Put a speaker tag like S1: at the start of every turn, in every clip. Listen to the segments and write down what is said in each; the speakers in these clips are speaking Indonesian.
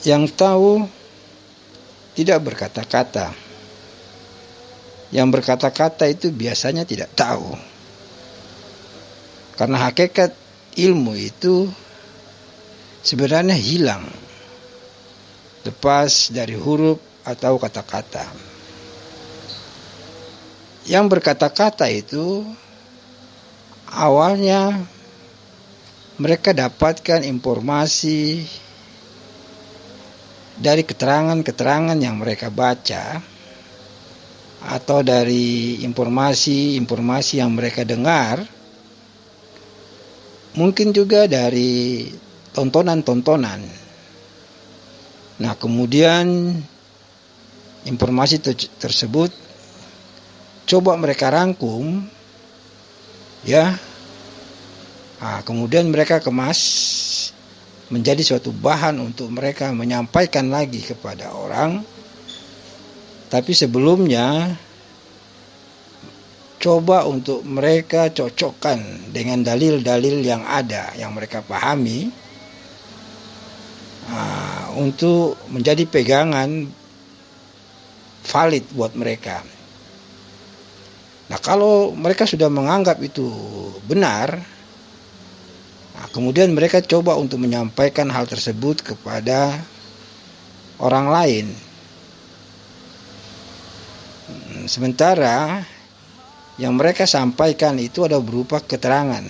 S1: Yang tahu tidak berkata-kata. Yang berkata-kata itu biasanya tidak tahu. Karena hakikat ilmu itu sebenarnya hilang lepas dari huruf atau kata-kata. Yang berkata-kata itu awalnya mereka dapatkan informasi dari keterangan-keterangan yang mereka baca, atau dari informasi-informasi yang mereka dengar, mungkin juga dari tontonan-tontonan. Nah, kemudian informasi tersebut coba mereka rangkum, ya. Nah, kemudian mereka kemas menjadi suatu bahan untuk mereka menyampaikan lagi kepada orang. Tapi sebelumnya coba untuk mereka cocokkan dengan dalil-dalil yang ada, yang mereka pahami, untuk menjadi pegangan valid buat mereka. Nah, kalau mereka sudah menganggap itu benar, kemudian mereka coba untuk menyampaikan hal tersebut kepada orang lain. Sementara yang mereka sampaikan itu ada berupa keterangan.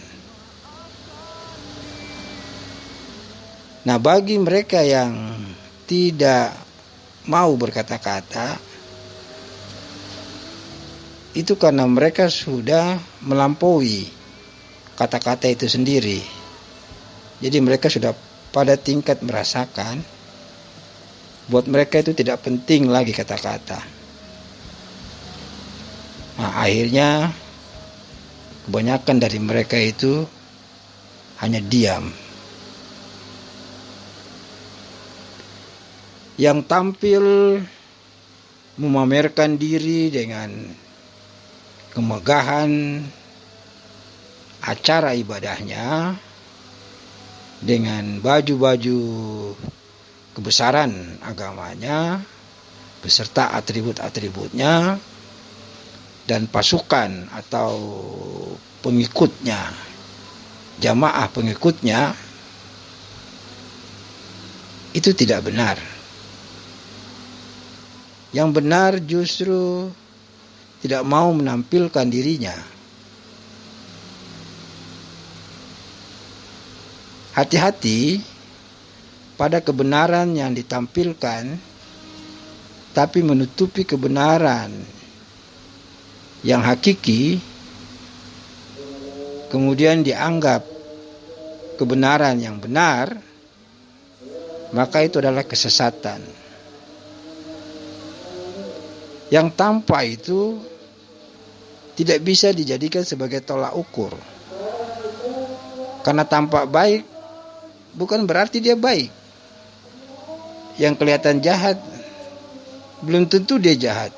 S1: Nah, bagi mereka yang tidak mau berkata-kata, itu karena mereka sudah melampaui kata-kata itu sendiri. Jadi mereka sudah pada tingkat merasakan buat mereka itu tidak penting lagi kata-kata. Nah, akhirnya kebanyakan dari mereka itu hanya diam. Yang tampil memamerkan diri dengan kemegahan acara ibadahnya, dengan baju-baju kebesaran agamanya, beserta atribut-atributnya, dan pasukan atau pengikutnya, jamaah pengikutnya, itu tidak benar. Yang benar justru tidak mau menampilkan dirinya. Hati-hati pada kebenaran yang ditampilkan, tapi menutupi kebenaran yang hakiki, kemudian dianggap kebenaran yang benar, maka itu adalah kesesatan. Yang tampak itu tidak bisa dijadikan sebagai tolak ukur. Karena tampak baik bukan berarti dia baik. Yang kelihatan jahat belum tentu dia jahat.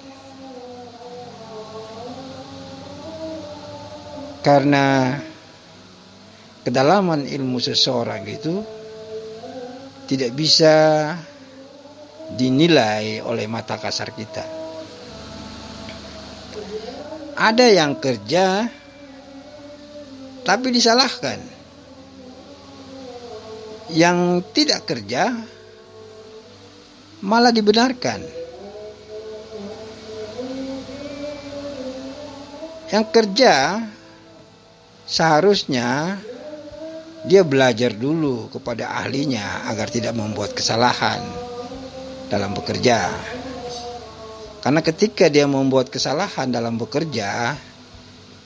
S1: Karena kedalaman ilmu seseorang itu tidak bisa dinilai oleh mata kasar kita. Ada yang kerja tapi disalahkan. Yang tidak kerja malah dibenarkan. Yang kerja seharusnya dia belajar dulu kepada ahlinya agar tidak membuat kesalahan dalam bekerja. Karena ketika dia membuat kesalahan dalam bekerja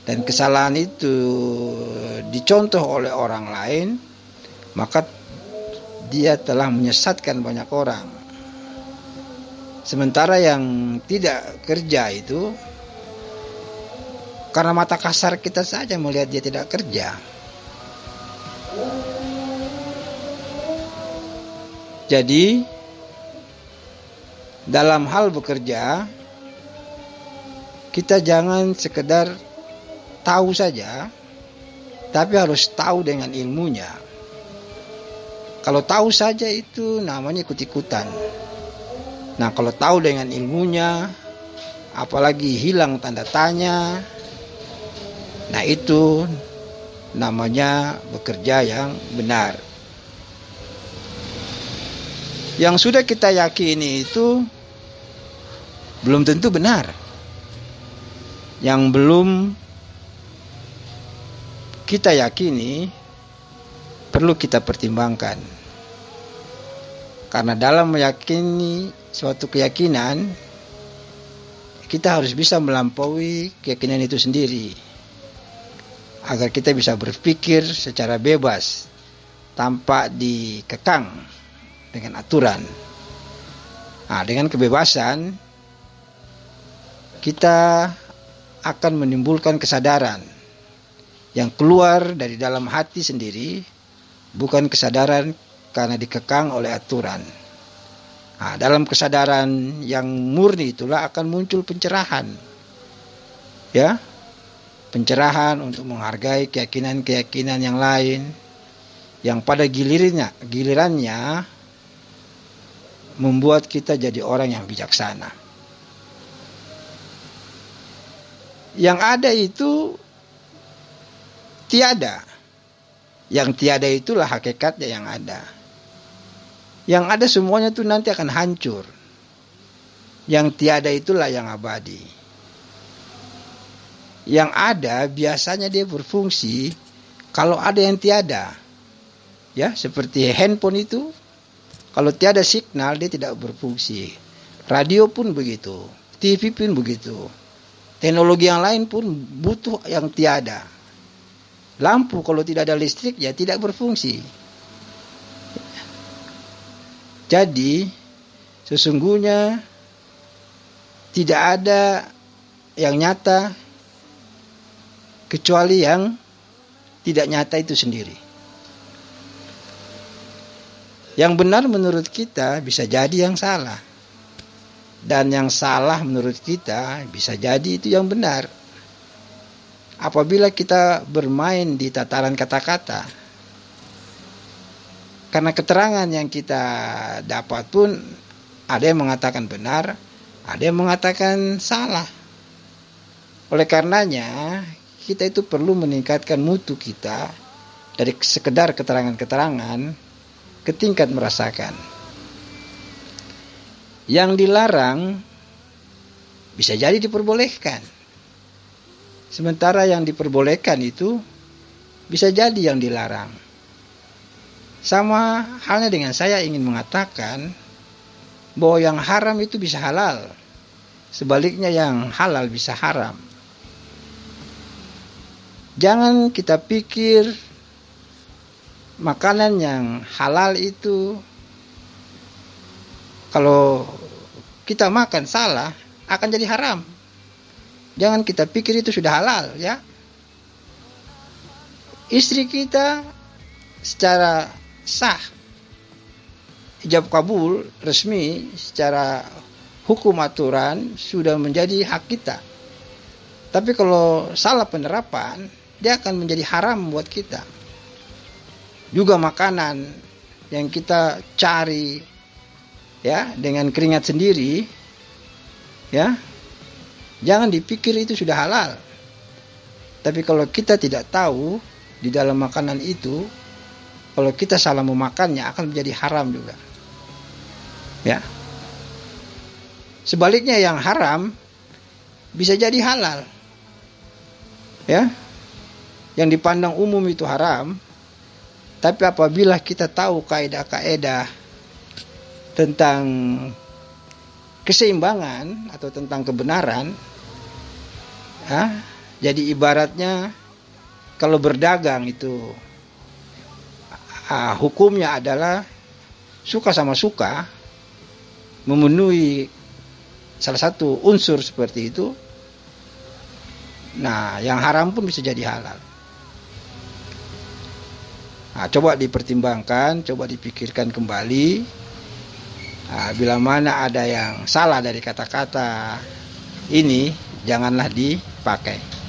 S1: dan kesalahan itu dicontoh oleh orang lain, maka dia telah menyesatkan banyak orang. Sementara yang tidak kerja itu karena mata kasar kita saja melihat dia tidak kerja. Jadi dalam hal bekerja, kita jangan sekedar tahu saja, tapi harus tahu dengan ilmunya. Kalau tahu saja itu namanya ikut-ikutan. Nah, kalau tahu dengan ilmunya, apalagi hilang tanda tanya, nah itu namanya bekerja yang benar. Yang sudah kita yakini itu belum tentu benar. Yang belum kita yakini perlu kita pertimbangkan. Karena dalam meyakini suatu keyakinan, kita harus bisa melampaui keyakinan itu sendiri, agar kita bisa berpikir secara bebas tanpa dikekang dengan aturan. Nah, dengan kebebasan kita akan menimbulkan kesadaran yang keluar dari dalam hati sendiri, bukan kesadaran karena dikekang oleh aturan. Nah, dalam kesadaran yang murni itulah akan muncul pencerahan. Ya, pencerahan untuk menghargai keyakinan-keyakinan yang lain, yang pada gilirannya membuat kita jadi orang yang bijaksana. Yang ada itu tiada. Yang tiada itulah hakikatnya yang ada. Yang ada semuanya itu nanti akan hancur. Yang tiada itulah yang abadi. Yang ada biasanya dia berfungsi kalau ada yang tiada. Ya, seperti handphone itu, kalau tiada signal dia tidak berfungsi. Radio pun begitu, TV pun begitu. Teknologi yang lain pun butuh yang tiada. Lampu kalau tidak ada listrik ya tidak berfungsi. Jadi sesungguhnya tidak ada yang nyata kecuali yang tidak nyata itu sendiri. Yang benar menurut kita bisa jadi yang salah. Dan yang salah menurut kita bisa jadi itu yang benar. Apabila kita bermain di tataran kata-kata, karena keterangan yang kita dapat pun ada yang mengatakan benar, ada yang mengatakan salah. Oleh karenanya kita itu perlu meningkatkan mutu kita dari sekedar keterangan-keterangan ke tingkat merasakan. Yang dilarang bisa jadi diperbolehkan. Sementara yang diperbolehkan itu bisa jadi yang dilarang. Sama halnya dengan saya ingin mengatakan bahwa yang haram itu bisa halal. Sebaliknya yang halal bisa haram. Jangan kita pikir makanan yang halal itu kalau kita makan salah akan jadi haram. Jangan kita pikir itu sudah halal, ya. Istri kita secara sah, ijab kabul resmi secara hukum aturan sudah menjadi hak kita. Tapi kalau salah penerapan, dia akan menjadi haram buat kita. Juga makanan yang kita cari ya dengan keringat sendiri, ya, jangan dipikir itu sudah halal. Tapi kalau kita tidak tahu di dalam makanan itu, kalau kita salah memakannya akan menjadi haram juga. Ya. Sebaliknya yang haram bisa jadi halal. Ya. Yang dipandang umum itu haram, tapi apabila kita tahu kaidah-kaidah tentang keseimbangan atau tentang kebenaran, ya, jadi ibaratnya kalau berdagang itu hukumnya adalah suka sama suka, memenuhi salah satu unsur seperti itu. Nah, yang haram pun bisa jadi halal. Nah, coba dipertimbangkan, coba dipikirkan kembali. Nah, bila mana ada yang salah dari kata-kata ini, janganlah dipakai.